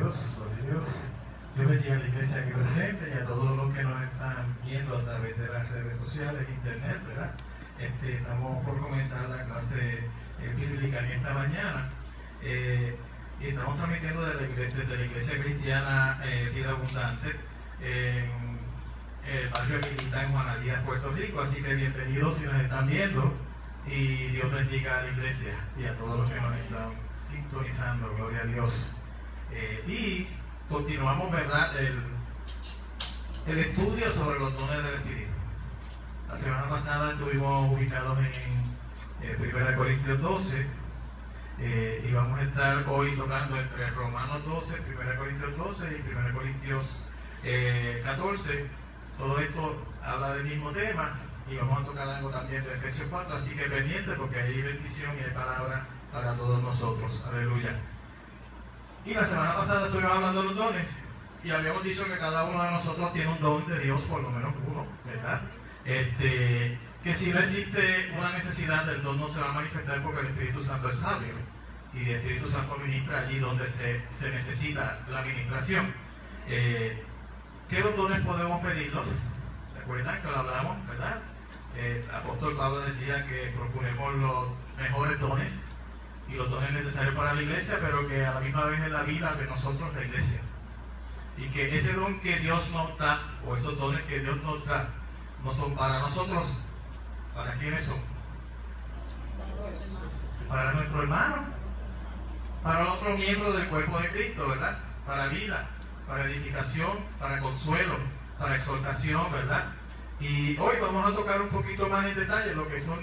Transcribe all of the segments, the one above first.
Dios, gloria a Dios. Dios bendiga a la iglesia aquí presente y a todos los que nos están viendo a través de las redes sociales, internet, ¿verdad? Estamos por comenzar la clase bíblica en esta mañana. Y estamos transmitiendo desde la iglesia cristiana Vida Abundante en el barrio Quilita en Juana Díaz, Puerto Rico. Así que bienvenidos si nos están viendo y Dios bendiga a la iglesia y a todos los que nos están sintonizando, gloria a Dios. Y continuamos, ¿verdad?, el estudio sobre los dones del Espíritu. La semana pasada estuvimos ubicados en 1 Corintios 12 y vamos a estar hoy tocando entre Romanos 12, 1 Corintios 12 y 1 Corintios 14. Todo esto habla del mismo tema y vamos a tocar algo también de Efesios 4, así que pendiente porque hay bendición y hay palabra para todos nosotros. Aleluya. Y la semana pasada estuvimos hablando de los dones y habíamos dicho que cada uno de nosotros tiene un don de Dios, por lo menos uno, ¿verdad? Que si no existe una necesidad, el don no se va a manifestar porque el Espíritu Santo es sabio y el Espíritu Santo ministra allí donde se necesita la ministración. ¿Qué los dones podemos pedirlos? ¿Se acuerdan que lo hablamos, verdad? El apóstol Pablo decía que procuremos los mejores dones y los dones necesarios para la iglesia, pero que a la misma vez es la vida de nosotros, la iglesia. Y que ese don que Dios nos da, o esos dones que Dios nos da, no son para nosotros. ¿Para quiénes son? Para nuestro hermano, para el otro miembro del cuerpo de Cristo, ¿verdad? Para vida, para edificación, para consuelo, para exhortación, ¿verdad? Y hoy vamos a tocar un poquito más en detalle lo que son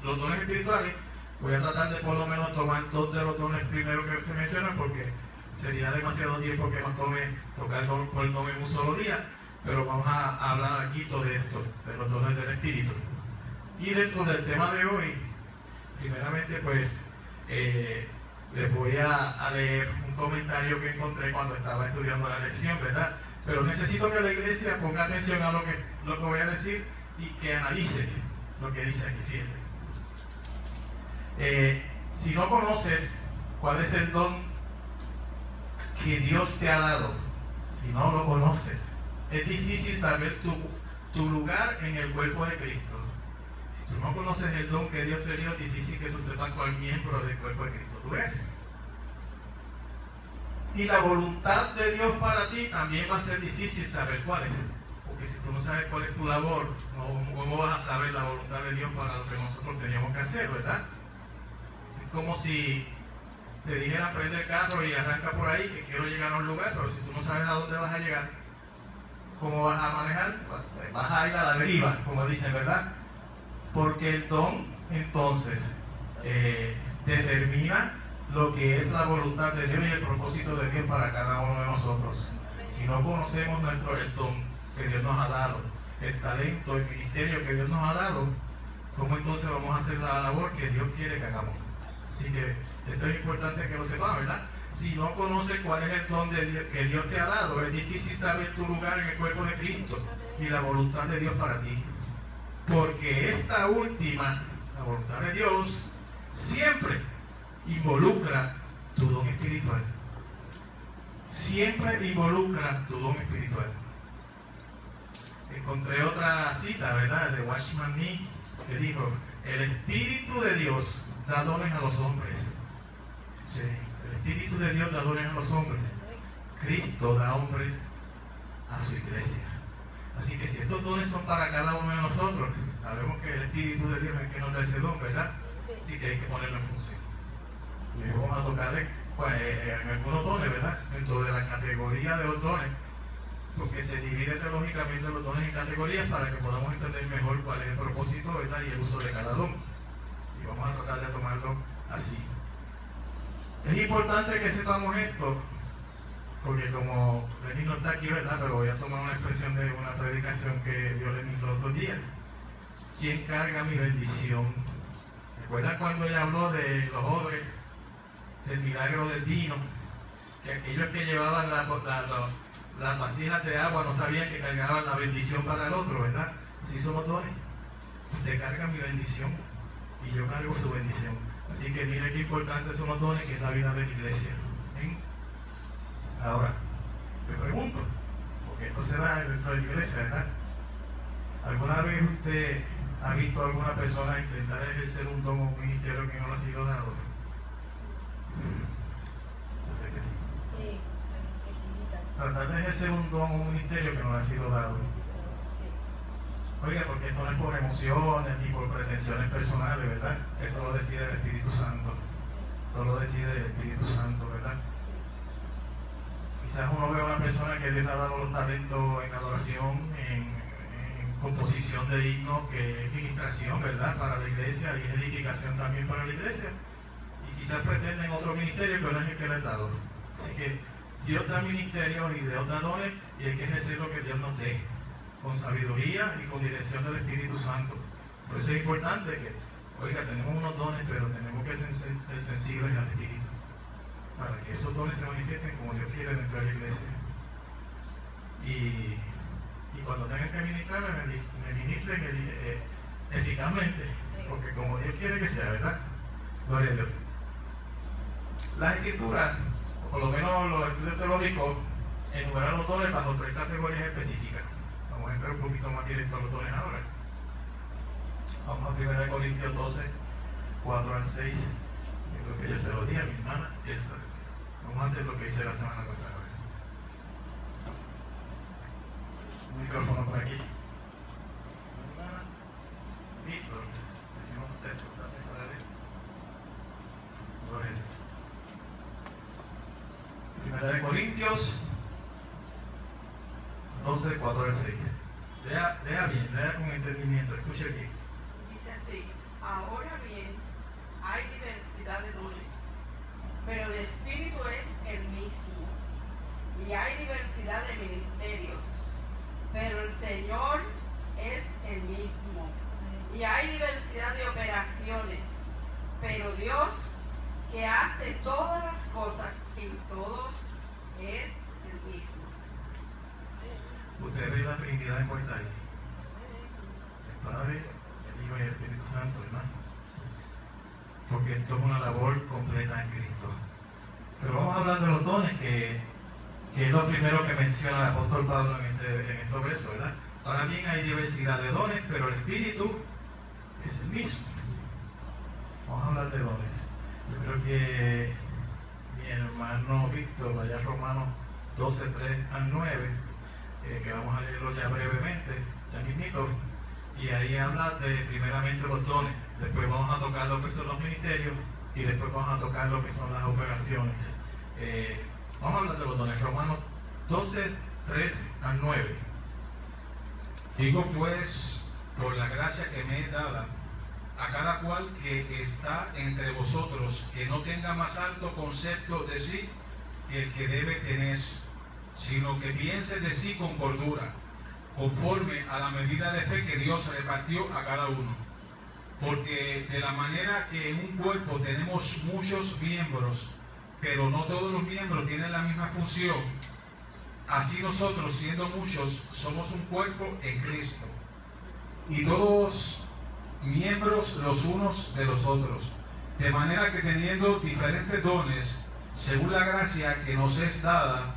los dones espirituales. Voy a tratar de por lo menos tomar dos de los dones primero que se mencionan porque sería demasiado tiempo que nos tome tocar por el don en un solo día, pero vamos a hablar aquí de esto, de los dones del Espíritu. Y dentro del tema de hoy, primeramente pues les voy a leer un comentario que encontré cuando estaba estudiando la lección, ¿verdad? Pero necesito que la iglesia ponga atención a lo que voy a decir y que analice lo que dice aquí, fíjense. Si no conoces cuál es el don que Dios te ha dado, si no lo conoces, es difícil saber tu lugar en el cuerpo de Cristo. Si tú no conoces el don que Dios te dio, es difícil que tú sepas cuál miembro del cuerpo de Cristo tú eres. Y la voluntad de Dios para ti también va a ser difícil saber cuál es. Porque si tú no sabes cuál es tu labor, ¿cómo vas a saber la voluntad de Dios para lo que nosotros teníamos que hacer, verdad? Es como si te dijeran prende el carro y arranca por ahí, que quiero llegar a un lugar, pero si tú no sabes a dónde vas a llegar, ¿cómo vas a manejar? Vas a ir a la deriva, como dicen, ¿verdad? Porque el don, entonces, determina lo que es la voluntad de Dios y el propósito de Dios para cada uno de nosotros. Si no conocemos el don que Dios nos ha dado, el talento, el ministerio que Dios nos ha dado, ¿cómo entonces vamos a hacer la labor que Dios quiere que hagamos? Así que esto es importante que lo sepas, ¿verdad? Si no conoces cuál es el don que Dios te ha dado, es difícil saber tu lugar en el cuerpo de Cristo y la voluntad de Dios para ti. Porque esta última, la voluntad de Dios, siempre involucra tu don espiritual. Siempre involucra tu don espiritual. Encontré otra cita, ¿verdad?, de Watchman Nee, que dijo: el Espíritu de Dios da dones a los hombres. Sí, el Espíritu de Dios da dones a los hombres. Cristo da hombres a su iglesia. Así que si estos dones son para cada uno de nosotros, sabemos que el Espíritu de Dios es el que nos da ese don, ¿verdad? Así que hay que ponerlo en función. Y vamos a tocarle en algunos dones, ¿verdad? Dentro de la categoría de los dones, porque se divide teológicamente los dones en categorías para que podamos entender mejor cuál es el propósito, ¿verdad?, y el uso de cada don. Y vamos a tratar de tomarlo así. Es importante que sepamos esto, porque como Lenin no está aquí, ¿verdad?, pero voy a tomar una expresión de una predicación que dio Lenin los otros días. ¿Quién carga mi bendición? ¿Se acuerdan cuando ella habló de los odres, del milagro del vino? Que aquellos que llevaban las vasijas de agua no sabían que cargaban la bendición para el otro, ¿verdad? Así somos dones. Usted carga mi bendición y yo cargo su bendición. Así que mire qué importantes son los dones, que es la vida de la iglesia. ¿Ven? Ahora, le pregunto, porque esto se da dentro de la iglesia, ¿verdad? ¿Alguna vez usted ha visto a alguna persona intentar ejercer un don o un ministerio que no le ha sido dado? Yo sé que sí. Sí. Tratar de ejercer un don o un ministerio que no le ha sido dado. Oiga, porque esto no es por emociones ni por pretensiones personales, ¿verdad? Esto lo decide el Espíritu Santo. Esto lo decide el Espíritu Santo, ¿verdad? Quizás uno ve a una persona que Dios le ha dado los talentos en adoración, en composición de himnos, que es ministración, ¿verdad? Para la iglesia y es edificación también para la iglesia. Y quizás pretenden otro ministerio que no es el que le ha dado. Así que Dios da ministerios y Dios da dones y hay que ejercer lo que Dios nos dé, con sabiduría y con dirección del Espíritu Santo. Por eso es importante que, oiga, tenemos unos dones, pero tenemos que ser sensibles al Espíritu, para que esos dones se manifiesten como Dios quiere dentro de la iglesia. Y cuando tengan que ministrarme, me ministren eficazmente, porque como Dios quiere que sea, ¿verdad? Gloria a Dios. Las Escrituras, o por lo menos los estudios teológicos, enumeran los dones bajo 3 categorías específicas. Vamos a entrar un poquito más directo a los dones ahora. Vamos a 1 Corintios 12, 4 al 6. Yo creo que yo se lo di a mi hermana Elsa. Vamos a hacer lo que hice la semana pasada. Un micrófono por aquí. Hermana Víctor, tenemos texto también para leer. Gloria a Dios. 1 Corintios 12, 4 al 6. Lea bien, lea con entendimiento, escuche bien. Dice así: ahora bien, hay diversidad de dones, pero el Espíritu es el mismo. Y hay diversidad de ministerios, pero el Señor es el mismo. Y hay diversidad de operaciones, pero Dios, que hace todas las cosas en todos, es el mismo. Usted ve la Trinidad envuelta ahí. El Padre, el Hijo y el Espíritu Santo, hermano. Porque esto es una labor completa en Cristo. Pero vamos a hablar de los dones, que es lo primero que menciona el apóstol Pablo en estos versos, ¿verdad? Ahora bien, hay diversidad de dones, pero el Espíritu es el mismo. Vamos a hablar de dones. Yo creo que mi hermano Víctor vaya a Romanos 12, 3 al 9, que vamos a leerlo ya brevemente, ya mismito, y ahí habla de primeramente los dones, después vamos a tocar lo que son los ministerios y después vamos a tocar lo que son las operaciones. Vamos a hablar de los dones. Romanos 12, 3 al 9. Digo pues, por la gracia que me es dada, a cada cual que está entre vosotros, que no tenga más alto concepto de sí que el que debe tener, sino que piense de sí con cordura, conforme a la medida de fe que Dios repartió a cada uno. Porque de la manera que en un cuerpo tenemos muchos miembros, pero no todos los miembros tienen la misma función, así nosotros, siendo muchos, somos un cuerpo en Cristo, y todos miembros los unos de los otros, de manera que teniendo diferentes dones, según la gracia que nos es dada,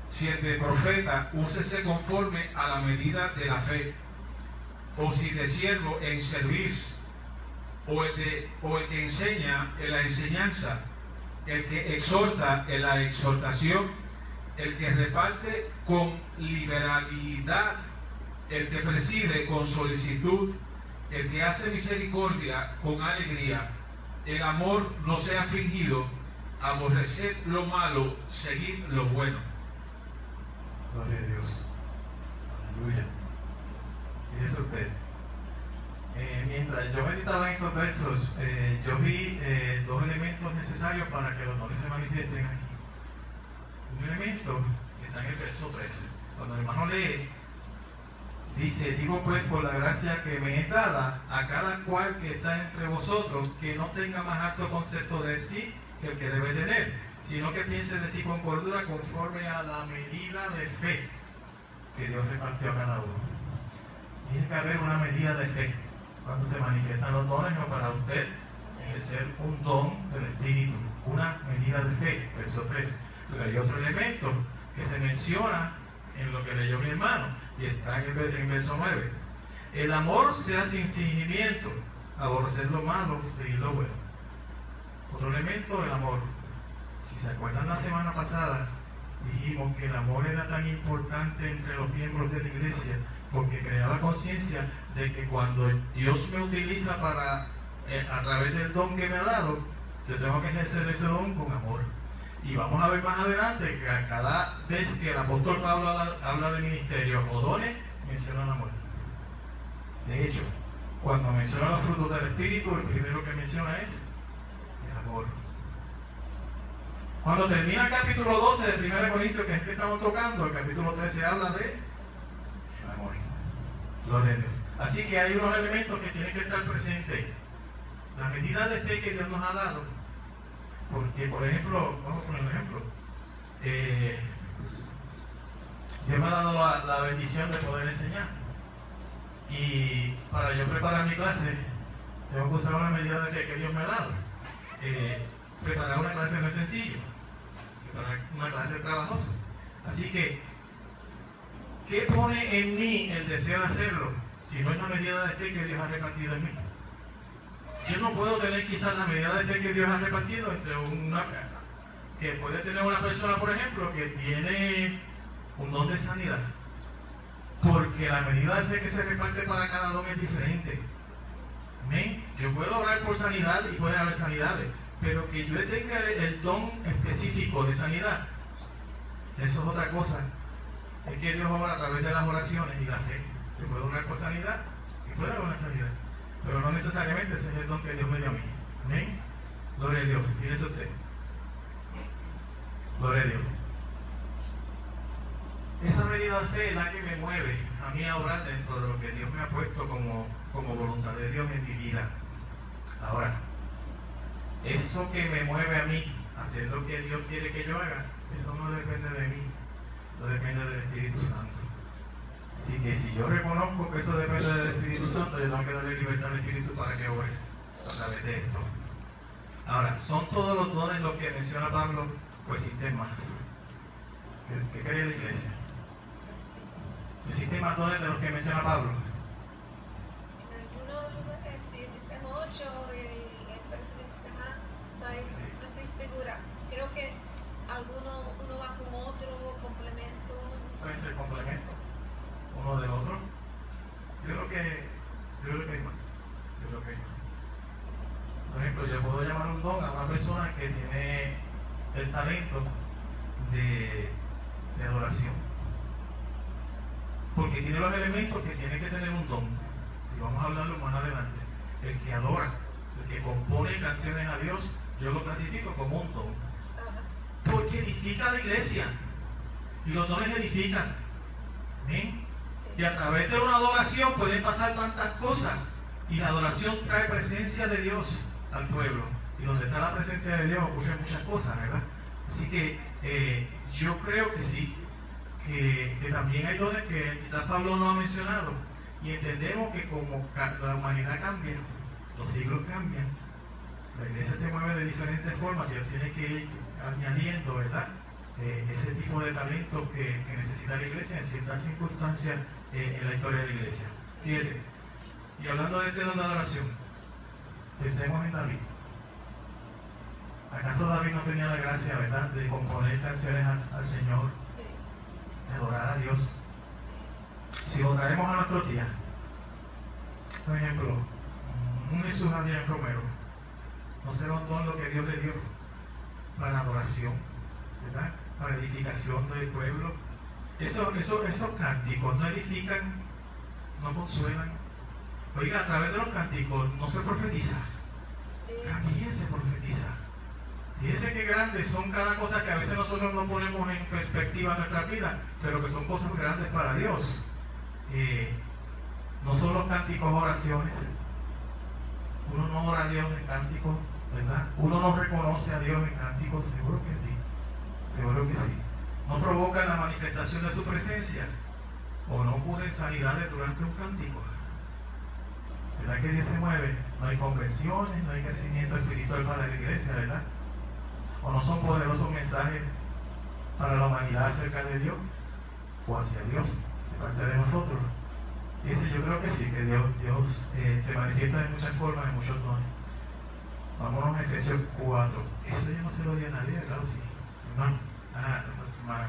si el de profeta, úsese conforme a la medida de la fe, o si de siervo en servir, o el que enseña en la enseñanza, el que exhorta en la exhortación, el que reparte con liberalidad, el que preside con solicitud, el que hace misericordia con alegría. El amor no sea fingido, aborreced lo malo, seguid lo bueno. Gloria a Dios. Aleluya. Fíjese usted. Mientras yo meditaba en estos versos, yo vi 2 elementos necesarios para que los dones se manifiesten aquí. Un elemento que está en el verso 13. Cuando el hermano lee, dice: digo pues por la gracia que me es dada, a cada cual que está entre vosotros, que no tenga más alto concepto de sí que el que debe tener, sino que piense de sí con cordura, conforme a la medida de fe que Dios repartió a cada uno. Tiene que haber una medida de fe cuando se manifiestan los dones, o para usted ejercer un don del Espíritu, una medida de fe. Verso 3. Pero hay otro elemento que se menciona en lo que leyó mi hermano, y está en el verso 9. El amor sea sin fingimiento, aborrecer lo malo, seguir lo bueno. Otro elemento, el amor. Si se acuerdan, la semana pasada dijimos que el amor era tan importante entre los miembros de la iglesia porque creaba conciencia de que cuando Dios me utiliza para, a través del don que me ha dado, yo tengo que ejercer ese don con amor. Y vamos a ver más adelante que cada vez que el apóstol Pablo habla de ministerios o dones, menciona el amor. De hecho, cuando menciona los frutos del Espíritu, el primero que menciona es el amor. Cuando termina el capítulo 12 de 1 Corintios, que es el que estamos tocando, el capítulo 13 habla de el amor. Gloria a Dios. Así que hay unos elementos que tienen que estar presentes. La medida de fe que Dios nos ha dado. Porque, por ejemplo, vamos a poner un ejemplo. Dios me ha dado la bendición de poder enseñar. Y para yo preparar mi clase, tengo que usar una medida de fe que Dios me ha dado. Preparar una clase no es sencillo. Preparar una clase es trabajoso. Así que, ¿qué pone en mí el deseo de hacerlo? Si no es la medida de fe que Dios ha repartido en mí. Yo no puedo tener quizás la medida de fe que Dios ha repartido entre una... que puede tener una persona, por ejemplo, que tiene un don de sanidad. Porque la medida de fe que se reparte para cada don es diferente. ¿Amén? Yo puedo orar por sanidad y puede haber sanidades, pero que yo tenga el don específico de sanidad, eso es otra cosa. Es que Dios obra a través de las oraciones y la fe. Yo puedo orar por sanidad y puede haber una sanidad, pero no necesariamente ese es el don que Dios me dio a mí. Amén. Gloria a Dios. Fíjese usted. Gloria a Dios. Esa medida de fe es la que me mueve a mí a orar dentro de lo que Dios me ha puesto como voluntad de Dios en mi vida. Ahora, eso que me mueve a mí a hacer lo que Dios quiere que yo haga, eso no depende de mí, no depende del Espíritu Santo. Así que si yo reconozco que eso depende del Espíritu Santo, yo tengo que darle libertad al Espíritu para que obre a través de esto. Ahora, ¿son todos los dones los que menciona Pablo? Pues existen más. ¿Qué cree la iglesia? ¿Existen más dones de los que menciona Pablo? En algunos lugares sí, dicen 8 y parece que dice más. Sí. No estoy segura. Creo que uno va con otro complemento. Pueden ser complementos uno del otro. Yo creo que hay más. Por ejemplo, yo puedo llamar un don a una persona que tiene el talento de adoración, porque tiene los elementos que tiene que tener un don, y vamos a hablarlo más adelante. El que adora, el que compone canciones a Dios, yo lo clasifico como un don, porque edifica la iglesia, y los dones edifican. ¿Amén? Y a través de una adoración pueden pasar tantas cosas, y la adoración trae presencia de Dios al pueblo, y donde está la presencia de Dios ocurren muchas cosas, ¿verdad? Así que yo creo que sí, que también hay dones que quizás Pablo no ha mencionado, y entendemos que como la humanidad cambia, los siglos cambian, la iglesia se mueve de diferentes formas, Dios tiene que ir añadiendo, ¿verdad? Ese tipo de talentos que necesita la iglesia en ciertas circunstancias en la historia de la iglesia. Fíjese, y hablando de este don de adoración, pensemos en David. ¿Acaso David no tenía la gracia, verdad, de componer canciones al Señor? Sí. De adorar a Dios. Si lo traemos a nuestros días, por ejemplo, un Jesús Adrián Romero, no será un don lo que Dios le dio para adoración, ¿verdad? Para edificación del pueblo. Esos cánticos no edifican, no consuelan. Oiga, a través de los cánticos no se profetiza, también se profetiza. Fíjense qué grandes son cada cosa que a veces nosotros no ponemos en perspectiva en nuestra vida, pero que son cosas grandes para Dios. No son los cánticos oraciones. Uno no ora a Dios en cánticos, ¿verdad? Uno no reconoce a Dios en cánticos, seguro que sí. Seguro que sí. No provoca la manifestación de su presencia, o no ocurren sanidades durante un cántico. ¿Verdad que Dios se mueve? No hay conversiones, no hay crecimiento espiritual para la iglesia, ¿verdad? O no son poderosos mensajes para la humanidad acerca de Dios o hacia Dios de parte de nosotros. Y ese yo creo que sí, que Dios se manifiesta de muchas formas, en muchos dones. Vámonos a Efesios 4. Eso yo no se lo di a nadie, claro, sí. Hermano. Hermano.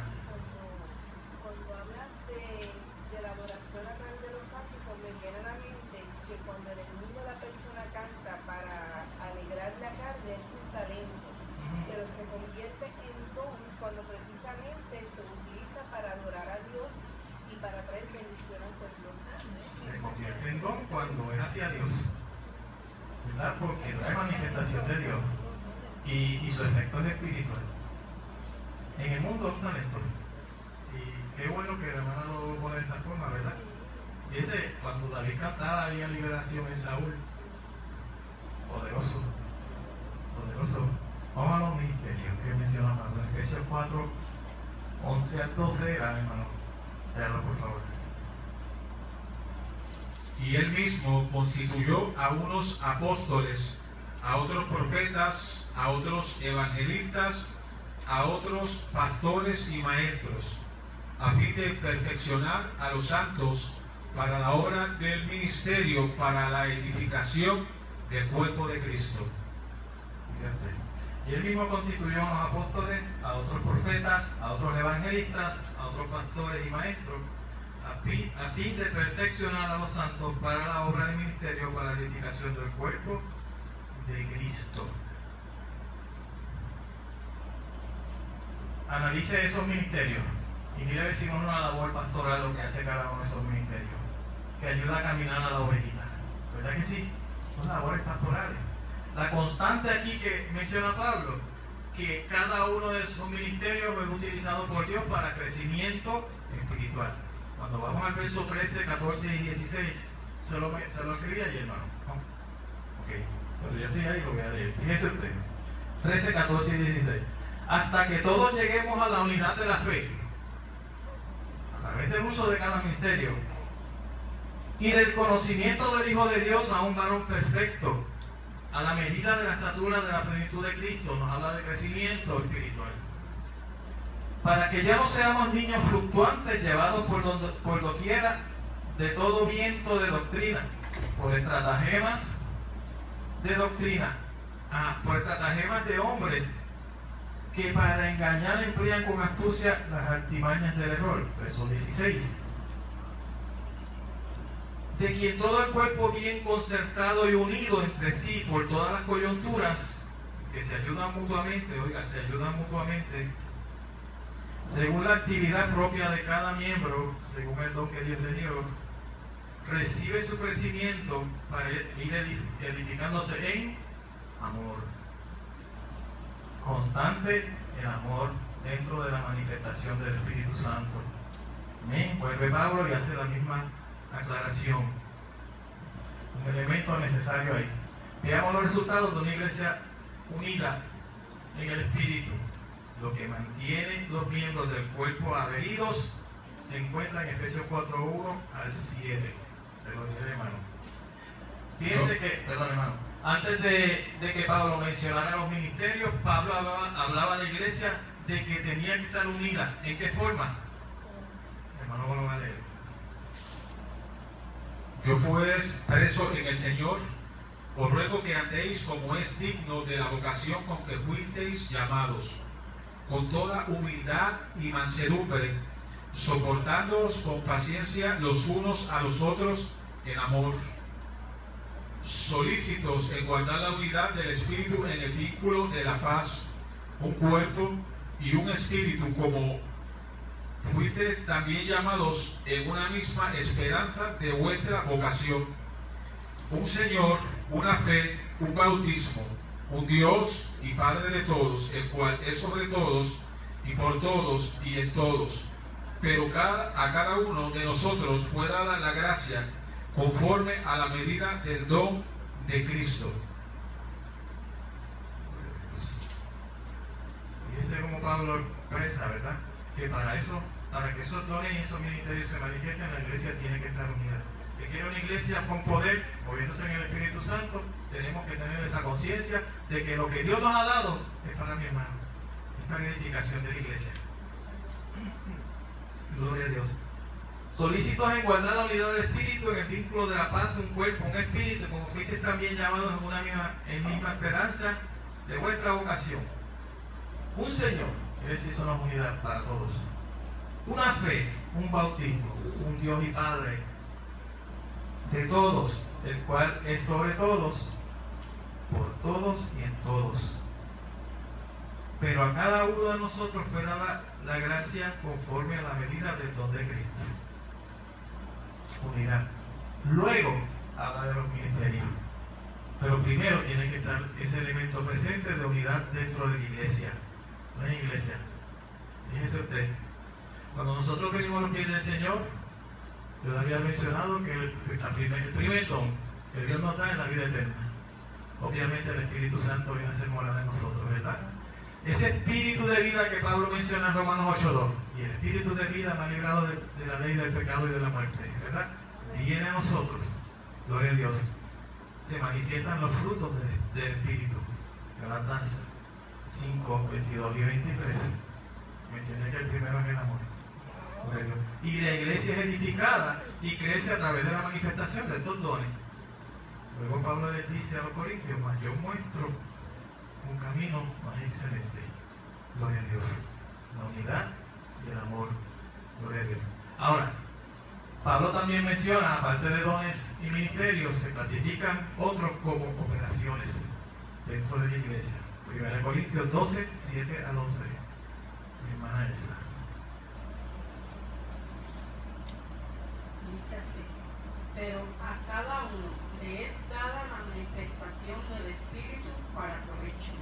Cuando hablas de la adoración a través de los cánticos, me viene a la mente que cuando en el mundo la persona canta para alegrar la carne es un talento, pero se convierte en don cuando precisamente se utiliza para adorar a Dios y para traer bendición al pueblo. Se convierte en don cuando es hacia Dios, ¿verdad? Porque trae manifestación de Dios y su efecto es espiritual. En el mundo es un talento. Y qué bueno que la hermana lo pone de esa forma, ¿verdad? Y ese, cuando David cantaba, había liberación en Saúl. Poderoso. Poderoso. Vamos a los ministerios que menciona Pablo. Efesios 4, 11 al 12 era, hermano. Léalo, por favor. Y él mismo constituyó a unos apóstoles, a otros profetas, a otros evangelistas, a otros pastores y maestros, a fin de perfeccionar a los santos para la obra del ministerio, para la edificación del cuerpo de Cristo. Fíjate. Y él mismo constituyó a unos apóstoles, a otros profetas, a otros evangelistas, a otros pastores y maestros, a fin de perfeccionar a los santos para la obra del ministerio, para la edificación del cuerpo de Cristo. Analice esos ministerios y mire a ver si con una labor pastoral lo que hace cada uno de esos ministerios, que ayuda a caminar a la ovejita. ¿Verdad que sí? Son labores pastorales. La constante aquí que menciona Pablo, que cada uno de esos ministerios es utilizado por Dios para crecimiento espiritual. Cuando vamos al verso 13, 14 y 16, se lo escribí ayer, hermano. ¿No? Ok, pero yo estoy ahí, lo voy a leer. Fíjese usted. 13, 14 y 16. Hasta que todos lleguemos a la unidad de la fe, a través del uso de cada ministerio, y del conocimiento del Hijo de Dios a un varón perfecto, a la medida de la estatura de la plenitud de Cristo. Nos habla de crecimiento espiritual. Para que ya no seamos niños fluctuantes, llevados por doquiera de todo viento de doctrina, por estratagemas de doctrina, por estratagemas de hombres que para engañar emplean con astucia las artimañas del error. Verso 16. De quien todo el cuerpo bien concertado y unido entre sí por todas las coyunturas, que se ayudan mutuamente, según la actividad propia de cada miembro, según el don que Dios le dio, recibe su crecimiento para ir edificándose en amor. Constante el amor dentro de la manifestación del Espíritu Santo. Amén. Vuelve Pablo y hace la misma aclaración. Un elemento necesario ahí. Veamos los resultados de una iglesia unida en el Espíritu. Lo que mantiene los miembros del cuerpo adheridos se encuentra en Efesios 4:1 al 7. Se lo diré, hermano. Fíjense que, perdón, hermano, antes de que Pablo mencionara los ministerios, Pablo hablaba a la iglesia de que tenía que estar unida. ¿En qué forma? Hermano, lo va a leer. Yo pues, preso en el Señor, os ruego que andéis como es digno de la vocación con que fuisteis llamados, con toda humildad y mansedumbre, soportándoos con paciencia los unos a los otros en amor, solícitos en guardar la unidad del Espíritu en el vínculo de la paz, un cuerpo y un espíritu, como fuisteis también llamados en una misma esperanza de vuestra vocación, un Señor, una fe, un bautismo, un Dios y Padre de todos, el cual es sobre todos y por todos y en todos, pero a cada uno de nosotros fue dada la gracia conforme a la medida del don de Cristo. Fíjese cómo Pablo expresa, ¿verdad? Que para que esos dones y esos ministerios se manifiesten, la iglesia tiene que estar unida. Que quiere una iglesia con poder, moviéndose en el Espíritu Santo, tenemos que tener esa conciencia de que lo que Dios nos ha dado es para mi hermano, es para edificación de la iglesia. Gloria a Dios. Solícitos en guardar la unidad del espíritu, en el vínculo de la paz, un cuerpo, un espíritu, como fuiste también llamados en una misma esperanza de vuestra vocación. Un Señor, Él sí son las unidades para todos. Una fe, un bautismo, un Dios y Padre de todos, el cual es sobre todos, por todos y en todos. Pero a cada uno de nosotros fue dada la gracia conforme a la medida del don de Cristo. Unidad. Luego habla de los ministerios. Pero primero tiene que estar ese elemento presente de unidad dentro de la iglesia. No es iglesia. Fíjese usted. Cuando nosotros venimos a los pies del Señor, yo le había mencionado que el primer don que Dios nos da es la vida eterna. Obviamente el Espíritu Santo viene a ser morada en nosotros, ¿verdad? Ese espíritu de vida que Pablo menciona en Romanos 8:2, y el espíritu de vida me ha librado de la ley del pecado y de la muerte, ¿verdad? Viene a nosotros, gloria a Dios. Se manifiestan los frutos del espíritu. Galatas 5, 22 y 23. Mencioné que el primero es el amor. Gloria a Dios. Y la iglesia es edificada y crece a través de la manifestación de estos dones. Luego Pablo les dice a los corintios: mas yo muestro un camino más excelente. Gloria a Dios. La unidad y el amor. Gloria a Dios. Ahora, Pablo también menciona, aparte de dones y ministerios, se clasifican otros como operaciones dentro de la iglesia. 1 Corintios 12, 7 al 11. Mi hermana Elsa. Dice así: pero a cada uno le es dada la manifestación del Espíritu para provecho.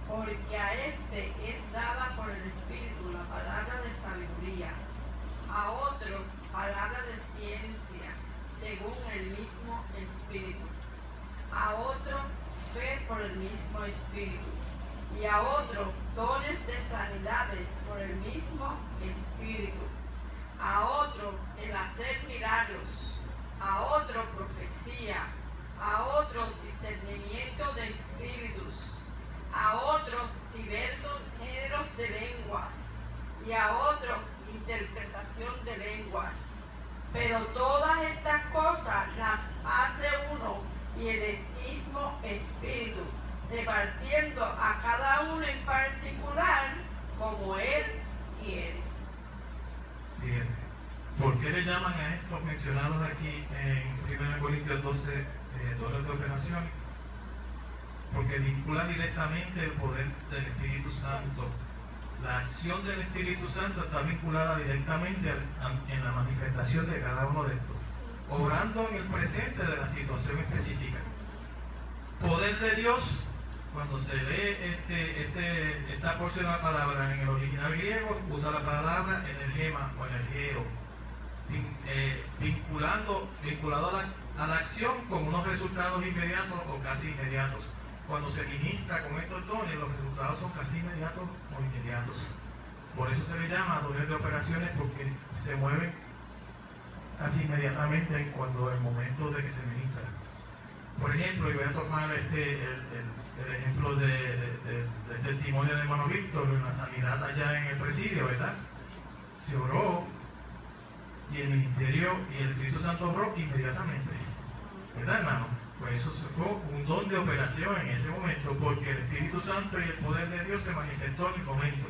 Porque a este es dada por el Espíritu la palabra de sabiduría, a otro palabra de ciencia, según el mismo Espíritu, a otro fe por el mismo Espíritu, y a otro dones de sanidades por el mismo Espíritu, a otro el hacer milagros, a otro profecía, a otro discernimiento de espíritus, a otro diversos géneros de lenguas, y a otro interpretación de lenguas. Pero todas estas cosas las hace uno y el mismo Espíritu, repartiendo a cada uno en particular como Él quiere. Fíjese, ¿por qué le llaman a estos mencionados aquí en 1 Corintios 12 dones de operación? Porque vincula directamente el poder del Espíritu Santo. La acción del Espíritu Santo está vinculada directamente en la manifestación de cada uno de estos, obrando en el presente de la situación específica. Poder de Dios, cuando se lee esta porción de la palabra en el original griego, usa la palabra energema o energeo, vinculado a la acción con unos resultados inmediatos o casi inmediatos. Cuando se ministra con estos dones, los resultados son casi inmediatos o inmediatos. Por eso se le llama dones de operaciones, porque se mueven casi inmediatamente cuando el momento de que se ministra. Por ejemplo, y voy a tomar el ejemplo del testimonio del hermano Víctor en la sanidad allá en el presidio, ¿verdad? Se oró y el ministerio y el Espíritu Santo obró inmediatamente, ¿verdad, hermano? Pues eso fue un don de operación en ese momento, porque el Espíritu Santo y el poder de Dios se manifestó en el momento.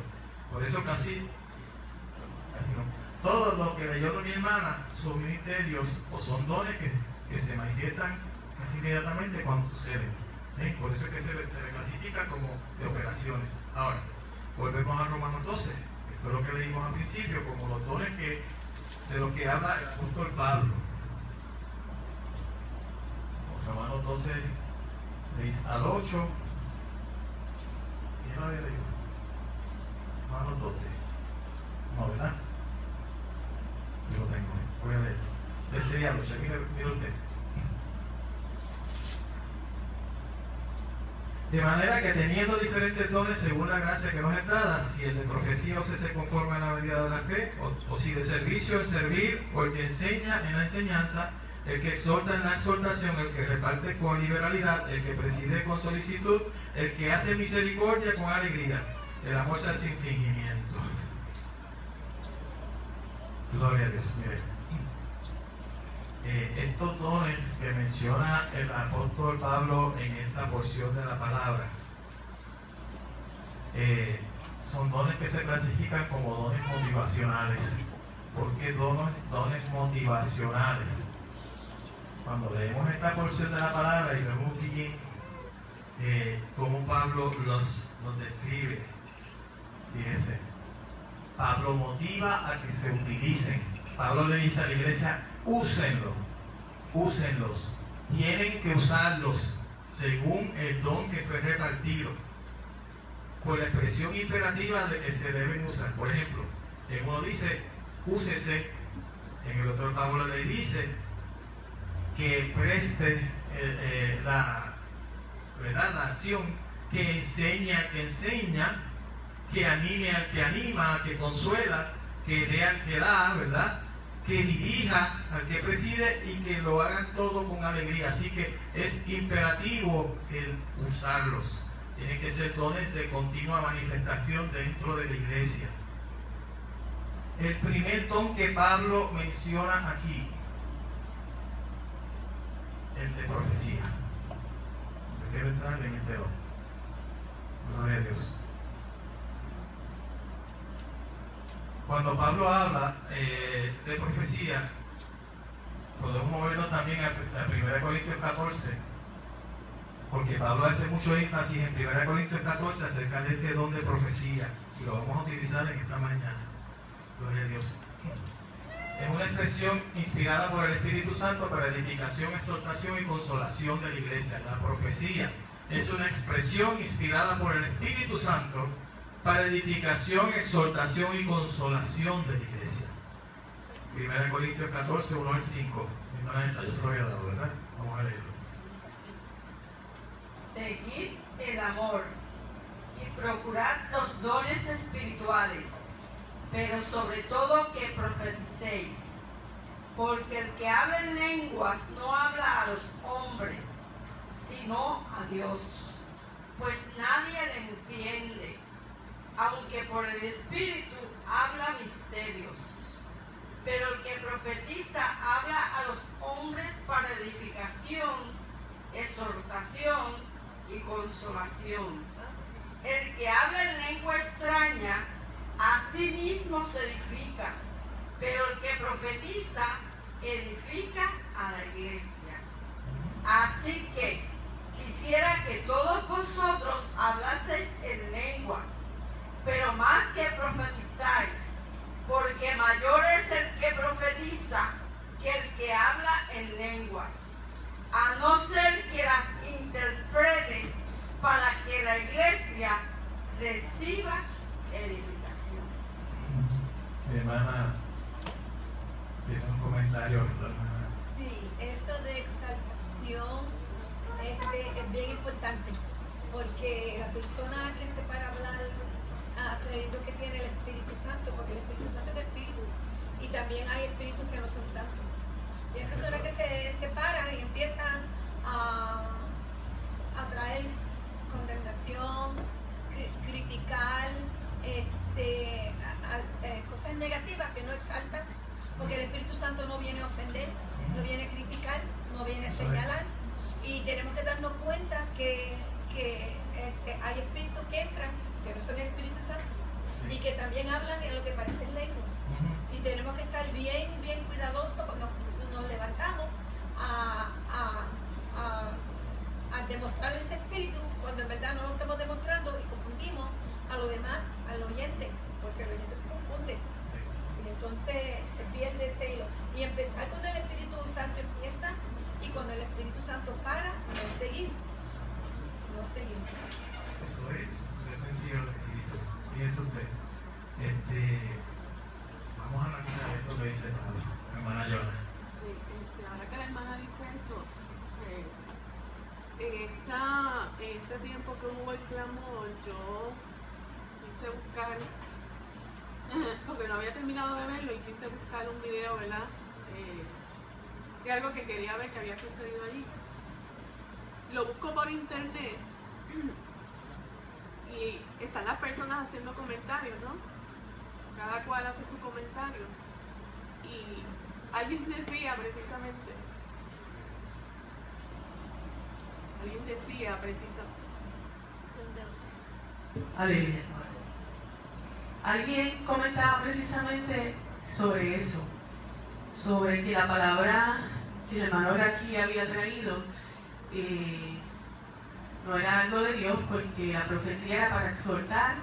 Por eso casi no. Todo lo que leyó mi hermana son ministerios o son dones que se manifiestan casi inmediatamente cuando suceden. Por eso es que se le clasifica como de operaciones. Ahora, volvemos a Romanos 12, que fue lo que leímos al principio, como los dones de los que habla el apóstol Pablo. Romanos 12, 6 al 8. ¿Quién lo había leído? Romanos 12. No, ¿verdad? Yo lo tengo. Voy a leerlo. De 6 al 8. Mire usted. De manera que teniendo diferentes dones según la gracia que nos es dada, si el de profecía se conforma en la medida de la fe, o si de servicio en servir, o el que enseña en la enseñanza, el que exhorta en la exhortación, el que reparte con liberalidad, el que preside con solicitud, el que hace misericordia con alegría, el amor sea sin fingimiento. Gloria a Dios. Mire, estos dones que menciona el apóstol Pablo en esta porción de la palabra son dones que se clasifican como dones motivacionales. ¿Por qué dones motivacionales? Cuando leemos esta porción de la palabra y vemos bien cómo Pablo los describe, fíjese, Pablo motiva a que se utilicen. Pablo le dice a la iglesia: úsenlos, tienen que usarlos según el don que fue repartido, por la expresión imperativa de que se deben usar. Por ejemplo, en uno dice úsese, en el otro Pablo le dice que preste la acción, que enseña, que anime al que anima, que consuela, que dé al que da, ¿verdad? Que dirija al que preside y que lo hagan todo con alegría. Así que es imperativo el usarlos. Tienen que ser dones de continua manifestación dentro de la iglesia. El primer don que Pablo menciona aquí, el de profecía. Yo quiero entrar en este don. Gloria a Dios. Cuando Pablo habla de profecía, podemos movernos también a 1 Corintios 14, porque Pablo hace mucho énfasis en 1 Corintios 14 acerca de este don de profecía, y lo vamos a utilizar en esta mañana. Gloria a Dios. Es una expresión inspirada por el Espíritu Santo para edificación, exhortación y consolación de la iglesia. La profecía es una expresión inspirada por el Espíritu Santo para edificación, exhortación y consolación de la iglesia. 1 Corintios 14, 1 al 5. Mi hermana esa, yo se lo había dado, ¿verdad? Vamos a leerlo. Seguid el amor y procurad los dones espirituales, pero sobre todo que profeticéis, porque el que habla en lenguas no habla a los hombres, sino a Dios, pues nadie le entiende, aunque por el Espíritu habla misterios. Pero el que profetiza habla a los hombres para edificación, exhortación y consolación. El que habla en lengua extraña a sí mismo se edifica, pero el que profetiza edifica a la iglesia. Así que quisiera que todos vosotros hablaseis en lenguas, pero más que profetizáis, porque mayor es el que profetiza que el que habla en lenguas, a no ser que las interprete para que la iglesia reciba edificación. Mi hermana tiene un comentario, hermana. Sí, eso de exaltación es bien importante, porque la persona que se para a hablar creyendo que tiene el Espíritu Santo, porque el Espíritu Santo es el Espíritu, y también hay espíritus que no son santos. Y hay personas que se separan y empiezan a traer condenación, criticar, cosas negativas que no exaltan, porque el Espíritu Santo no viene a ofender, no viene a criticar, no viene a señalar, y tenemos que darnos cuenta que hay espíritus que entran, que no son el Espíritu Santo, y que también hablan en lo que parece lengua. Y tenemos que estar bien cuidadosos cuando nos levantamos a demostrar ese espíritu, cuando en verdad no lo estamos demostrando y confundimos a los demás, al oyente, porque el oyente se confunde. Y entonces se pierde ese hilo. Y empezar con el Espíritu Santo empieza, y cuando el Espíritu Santo para, no seguir. No seguir. Eso es ser sencillo al Espíritu. Fíjese usted. Vamos a analizar esto que dice Pablo, hermana Yona. Ahora que la hermana dice eso, en este tiempo que hubo el clamor, yo quise buscar, porque no había terminado de verlo, y quise buscar un video, ¿verdad? De algo que quería ver que había sucedido allí. Lo busco por internet y están las personas haciendo comentarios, ¿no? Cada cual hace su comentario. Y alguien decía precisamente, aleluya. Alguien comentaba precisamente sobre eso, sobre que la palabra que el hermano aquí había traído no era algo de Dios, porque la profecía era para exhortar,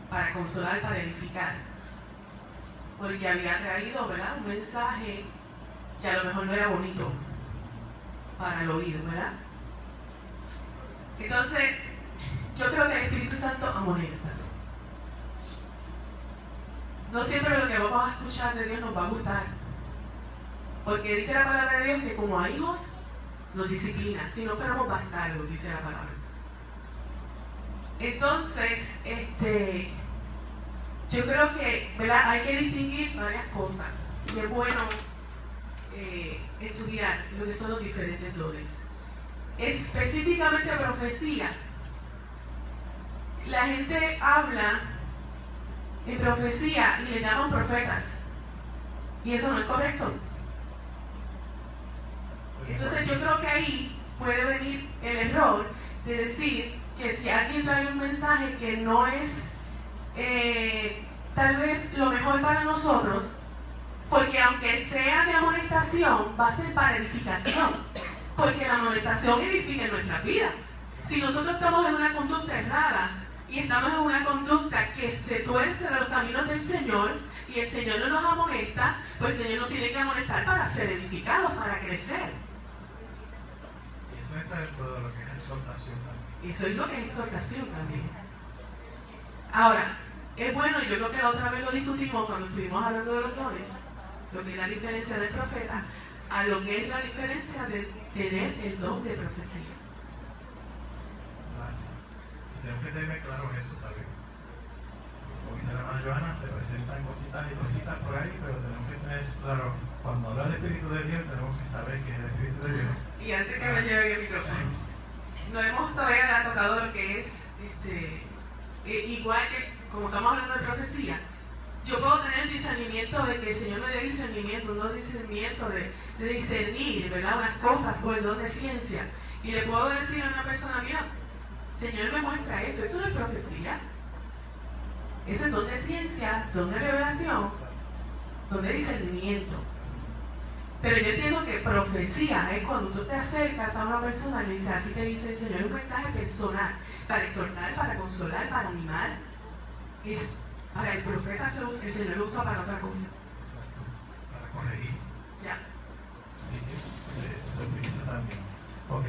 para consolar, para edificar, porque había traído, ¿verdad?, un mensaje que a lo mejor no era bonito para el oído, ¿verdad? Entonces, yo creo que el Espíritu Santo amonesta. No siempre lo que vamos a escuchar de Dios nos va a gustar, porque dice la palabra de Dios que como a hijos nos disciplina, si no fuéramos bastardos, dice la palabra. Entonces, yo creo que, ¿verdad?, hay que distinguir varias cosas, y es bueno estudiar lo que son los diferentes dones. Específicamente profecía. La gente habla en profecía y le llaman profetas, y eso no es correcto. Entonces yo creo que ahí puede venir el error de decir que si alguien trae un mensaje que no es tal vez lo mejor para nosotros, porque aunque sea de amonestación, va a ser para edificación, porque la amonestación edifica en nuestras vidas. Si nosotros estamos en una conducta errada y estamos en una conducta que se tuerce de los caminos del Señor y el Señor no nos amonesta, pues el Señor nos tiene que amonestar para ser edificados, para crecer. Y eso entra dentro de lo que es exhortación también. Eso es lo que es exhortación también. Ahora, es bueno, yo creo que la otra vez lo discutimos cuando estuvimos hablando de los dones, lo que es la diferencia del profeta, a lo que es la diferencia de tener el don de profecía. Gracias. Y tenemos que tener claro eso, ¿sabes? Como dice la hermana Johanna, se presentan cositas y cositas por ahí, pero tenemos que tener claro, cuando habla el Espíritu de Dios, tenemos que saber que es el Espíritu de Dios. Y antes que me lleve el micrófono, no hemos todavía tocado lo que es, igual que, como estamos hablando de profecía, yo puedo tener el discernimiento de que el Señor me dé discernimiento, un don de discernimiento, de discernir, ¿verdad?, unas cosas, o el don de ciencia. Y le puedo decir a una persona, mira, Señor me muestra esto, eso no es profecía. Eso es don de ciencia, don de revelación, don de discernimiento. Pero yo entiendo que profecía es cuando tú te acercas a una persona y le dices, así te dice el Señor, un mensaje personal, para exhortar, para consolar, para animar. Es para el profeta, el Señor lo usa para otra cosa. Exacto, para corregir. Ya. Así que se utiliza también. Ok,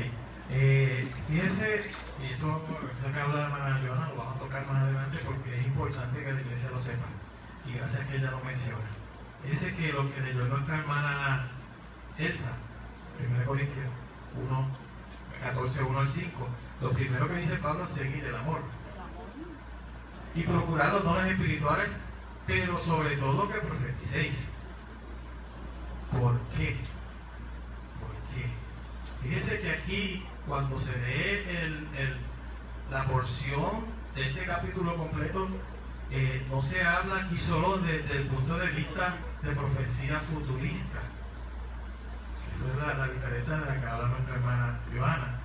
fíjense, y eso que habla la hermana Johanna, lo vamos a tocar más adelante porque es importante que la iglesia lo sepa. Y gracias que ella lo menciona. Fíjense que lo que leyó nuestra hermana Elsa, 1 Corintios 1, 14, 1 al 5, lo primero que dice Pablo es seguir el amor. Y procurar los dones espirituales, pero sobre todo que profeticéis. ¿Por qué? ¿Por qué? Fíjense que aquí, cuando se lee la porción de este capítulo completo, no se habla aquí solo desde el punto de vista de profecía futurista. Esa es la diferencia de la que habla nuestra hermana Johanna.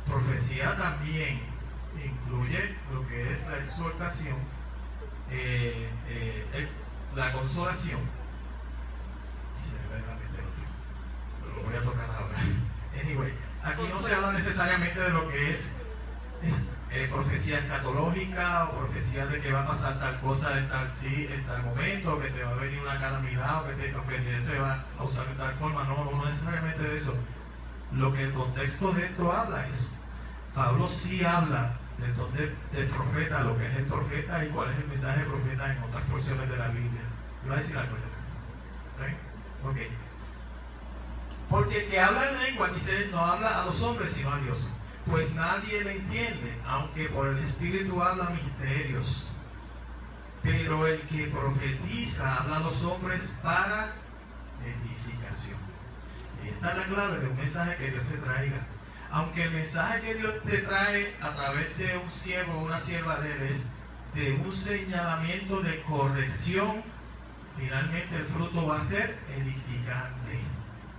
Profecía también incluye lo que es la exhortación, la consolación. Y se me va a meter pero lo voy a tocar ahora. Anyway, aquí no se habla necesariamente de lo que es profecía escatológica o profecía de que va a pasar tal cosa en tal momento, o que te va a venir una calamidad, o que Dios te va a usar de tal forma. No necesariamente de eso. Lo que el contexto de esto habla es eso. Pablo sí habla del don del profeta, lo que es el profeta y cuál es el mensaje del profeta en otras porciones de la Biblia. ¿Me va a decir algo? Ok. Porque el que habla en lengua, dice, no habla a los hombres sino a Dios. Pues nadie le entiende, aunque por el Espíritu habla misterios. Pero el que profetiza habla a los hombres para edificación. Y esta es la clave de un mensaje que Dios te traiga. Aunque el mensaje que Dios te trae a través de un siervo o una sierva de él es de un señalamiento de corrección finalmente el fruto va a ser edificante.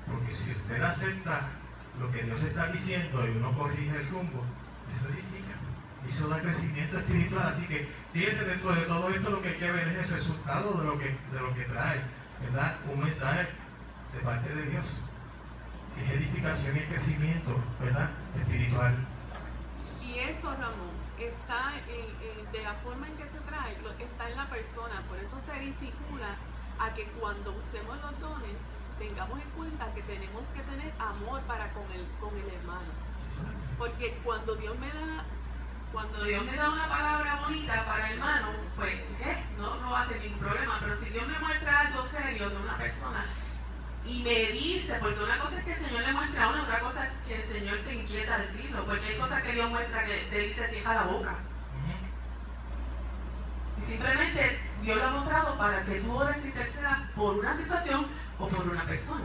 Porque si usted acepta lo que Dios le está diciendo y uno corrige el rumbo, eso edifica, eso da crecimiento espiritual. Así que fíjese, dentro de todo esto lo que hay que ver es el resultado de lo que trae, ¿verdad? Un mensaje de parte de Dios, que es edificación y crecimiento, ¿verdad? Espiritual. Y eso, Ramón, está de la forma en que se trae, está en la persona. Por eso se disipula a que cuando usemos los dones tengamos en cuenta que tenemos que tener amor para con el hermano. Porque cuando Dios me da una palabra bonita para el hermano, pues no va a ser ningún problema. Pero si Dios me muestra algo serio de una persona y me dice, porque una cosa es que el Señor le muestra a uno, otra cosa es que el Señor te inquieta a decirlo, porque hay cosas que Dios muestra que te dice fija la boca. Y simplemente Dios lo ha mostrado para que tú ores y intercedas por una situación o por una persona.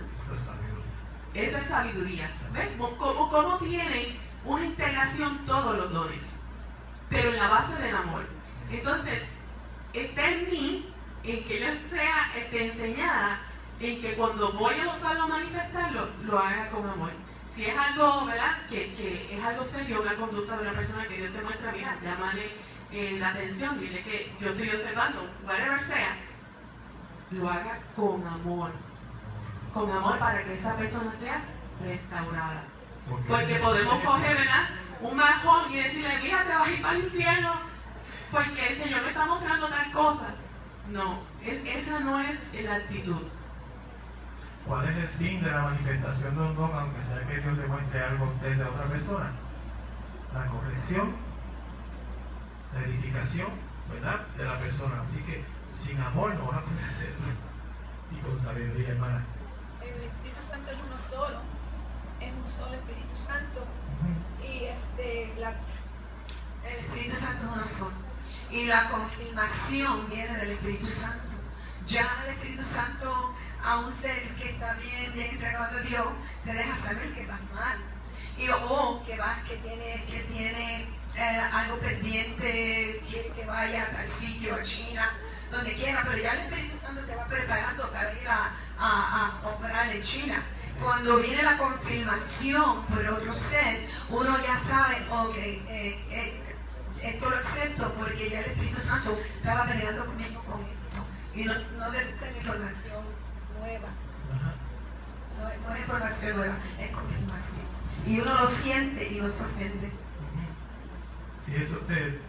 Esa es sabiduría. ¿Ves? ¿Cómo tienen una integración todos los dones? Pero en la base del amor. Entonces, está en mí, en que yo sea enseñada, en que cuando voy a usarlo, manifestarlo, lo haga con amor. Si es algo, ¿verdad? Que es algo serio, una conducta de una persona que Dios te muestra, mira, llámale la atención, dile que yo estoy observando, whatever sea, lo haga con amor. Con amor para que esa persona sea restaurada. Porque podemos coger, ¿verdad?, un majón y decirle, mira, te vas a ir para el infierno porque el Señor me está mostrando tal cosa. No, esa no es la actitud. ¿Cuál es el fin de la manifestación de un don, aunque sea que Dios le muestre algo a usted de otra persona? La corrección, la edificación, ¿verdad?, de la persona. Así que sin amor no vas a poder hacerlo. Y con sabiduría, hermana. El Espíritu Santo es uno solo, es un solo Espíritu Santo. Y el Espíritu Santo es uno solo. Y la confirmación viene del Espíritu Santo. Ya el Espíritu Santo a un ser que está bien entregado a Dios, te deja saber que vas mal. Que tiene algo pendiente, quiere que vaya a tal sitio, a China, donde quiera, pero ya el Espíritu Santo te va preparando para ir a operar en China. Cuando viene la confirmación por otro ser, uno ya sabe, esto lo acepto porque ya el Espíritu Santo estaba peleando conmigo con esto. Y no debe ser información nueva. No es información nueva, es confirmación. Y uno lo siente y lo sorprende. Y eso usted,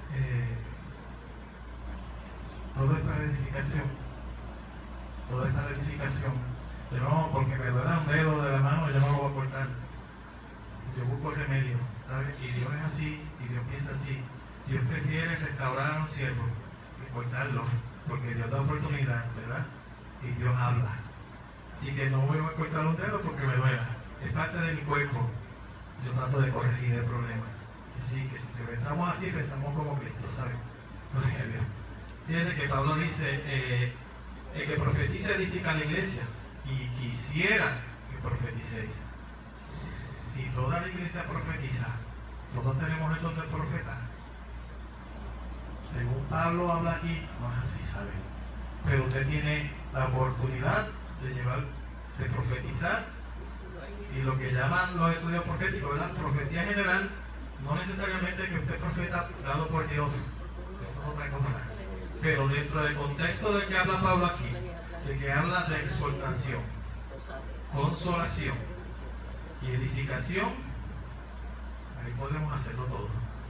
todo es para edificación. Todo es para edificación. Yo no, porque me duele un dedo de la mano, yo no lo voy a cortar. Yo busco remedio, ¿sabes? Y Dios es así, y Dios piensa así. Dios prefiere restaurar a un siervo que cortarlo, porque Dios da oportunidad, ¿verdad? Y Dios habla. Así que no voy a cortar un dedo porque me duela. Es parte de mi cuerpo. Yo trato de corregir el problema. Así que si pensamos así, pensamos como Cristo, ¿sabes? Fíjense que Pablo dice, el que profetiza edifica la iglesia, y quisiera que profeticéis. Si toda la iglesia profetiza, todos tenemos el don del profeta. Según Pablo habla aquí, no es así, ¿sabe? Pero usted tiene la oportunidad de profetizar, y lo que llaman los estudios proféticos, ¿verdad? Profecía general, no necesariamente que usted es profeta dado por Dios, eso es otra cosa. Pero dentro del contexto de que habla Pablo aquí, de que habla de exhortación, consolación y edificación, ahí podemos hacerlo todo.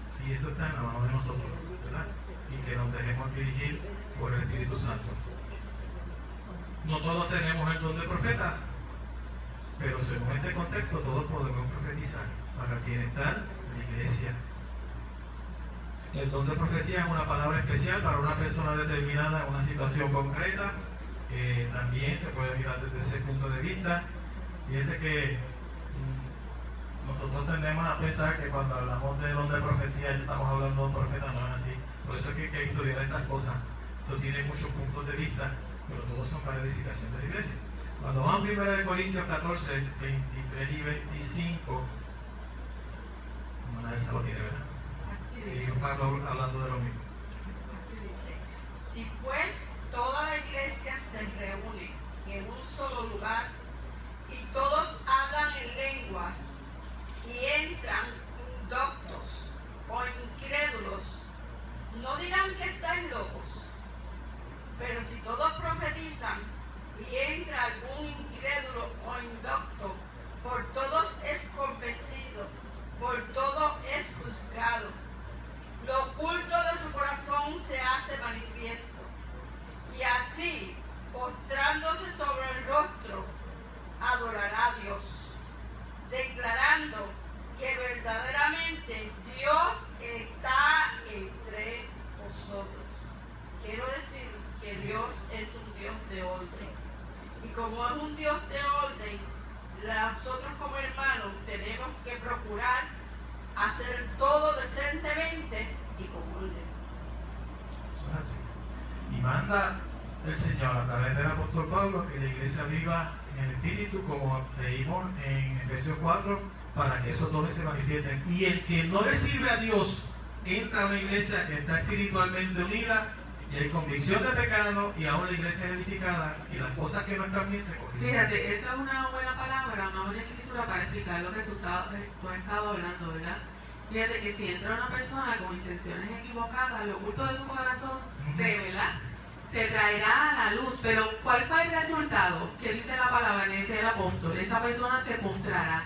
Si eso está en la mano de nosotros, ¿verdad? Y que nos dejemos dirigir por el Espíritu Santo. No todos tenemos el don de profeta, pero según este contexto todos podemos profetizar para el bienestar de la iglesia. El don de profecía es una palabra especial para una persona determinada en una situación concreta. También se puede mirar desde ese punto de vista. Fíjense que nosotros tendemos a pensar que cuando hablamos de don de profecía estamos hablando de un profeta, no es así. Por eso es que hay que estudiar estas cosas. Esto tiene muchos puntos de vista, pero todos son para edificación de la iglesia. Cuando vamos a 1 Corintios 14, 23 y 25, una vez se lo tiene, ¿verdad? Sigue Pablo hablando de lo mismo. Así dice: si pues toda la iglesia iglesia se reúne en un solo lugar y todos hablan en lenguas y entran indoctos o incrédulos, no dirán que están locos. Pero si todos profetizan y entra algún incrédulo o indocto, por todos es convencido, por todo es juzgado. Lo oculto de su corazón se hace manifiesto. Y así, postrándose sobre el rostro, adorará a Dios, declarando que verdaderamente Dios está entre vosotros. Quiero decir que Dios es un Dios de orden. Y como es un Dios de orden, nosotros como hermanos tenemos que procurar hacer todo decentemente y con orden. Eso es así. Y manda el Señor a través del apóstol Pablo que la iglesia viva en el Espíritu, como leímos en Efesios 4, para que esos dones se manifiesten. Y el que no le sirve a Dios entra a una iglesia que está espiritualmente unida y hay convicción de pecado y aún la iglesia es edificada y las cosas que no están bien se corrigen. Fíjate, esa es una buena palabra, una buena escritura para explicar lo que tú has estado hablando, ¿verdad? Fíjate que si entra una persona con intenciones equivocadas, lo oculto de su corazón se traerá a la luz. Pero ¿cuál fue el resultado? ¿Qué dice la palabra? Que dice el apóstol, esa persona se postrará.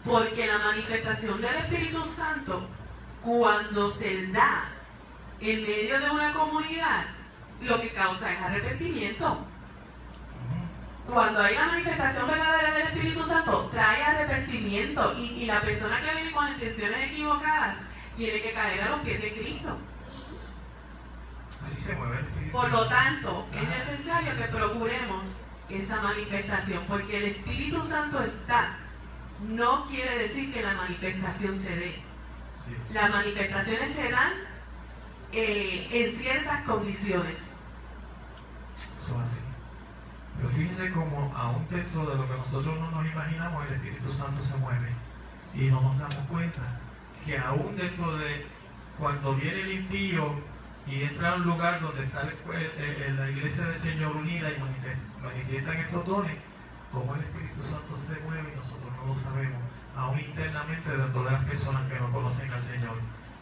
Porque la manifestación del Espíritu Santo, cuando se da en medio de una comunidad, lo que causa es arrepentimiento. Cuando hay la manifestación verdadera del Espíritu Santo, trae arrepentimiento y la persona que vive con intenciones equivocadas tiene que caer a los pies de Cristo. Así se mueve el Espíritu. Por lo tanto, es necesario que procuremos esa manifestación, porque el Espíritu Santo está. No quiere decir que la manifestación se dé. Sí. Las manifestaciones se dan en ciertas condiciones. Eso es así. Pero fíjense cómo aún dentro de lo que nosotros no nos imaginamos, el Espíritu Santo se mueve y no nos damos cuenta que aún dentro de cuando viene el impío y entra a un lugar donde está la iglesia del Señor unida y manifiestan estos dones, como el Espíritu Santo se mueve y nosotros no lo sabemos, aún internamente dentro de las personas que no conocen al Señor.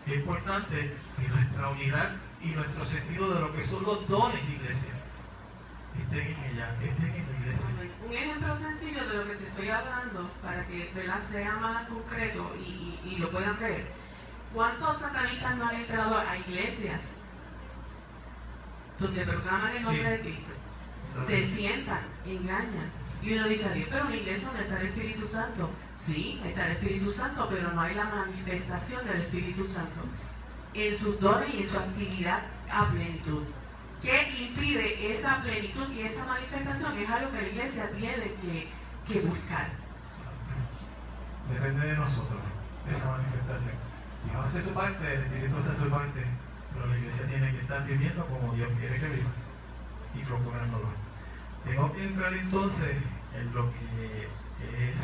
Es importante que nuestra unidad y nuestro sentido de lo que son los dones de iglesia estén en ella, estén en la iglesia. Un ejemplo sencillo de lo que te estoy hablando, para que sea más concreto y lo puedan ver. ¿Cuántos satanistas no han entrado a iglesias donde proclaman el nombre de Cristo? Se sientan, engañan. Y uno dice, Dios, pero en la iglesia donde está el Espíritu Santo. Sí, está el Espíritu Santo, pero no hay la manifestación del Espíritu Santo en sus dones y en su actividad a plenitud. ¿Qué impide esa plenitud y esa manifestación? Es algo que la iglesia tiene que buscar. Exacto. Depende de nosotros, esa manifestación. Dios hace su parte, el Espíritu hace su parte, pero la iglesia tiene que estar viviendo como Dios quiere que viva y procurándolo. Tengo que entrar entonces en lo que es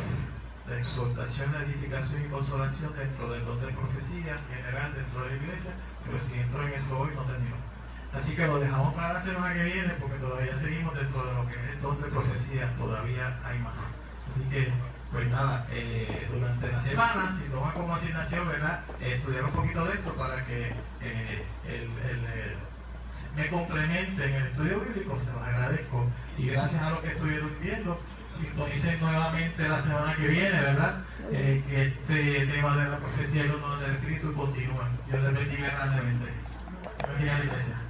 la exhortación, la edificación y consolación dentro del don de profecía general dentro de la iglesia, pero si entro en eso hoy no termino. Así que lo dejamos para la semana que viene porque todavía seguimos dentro de lo que es el don de profecía, todavía hay más. Así que, pues nada, durante la semana, si toman como asignación, ¿verdad? Estudiar un poquito de esto para que me complementen en el estudio bíblico, se los agradezco. Y gracias a los que estuvieron viendo, sintonicen nuevamente la semana que viene, ¿verdad? Que este tema de la profecía y los dones del Espíritu continúan. Dios les bendiga grandemente. Bendiga a la iglesia.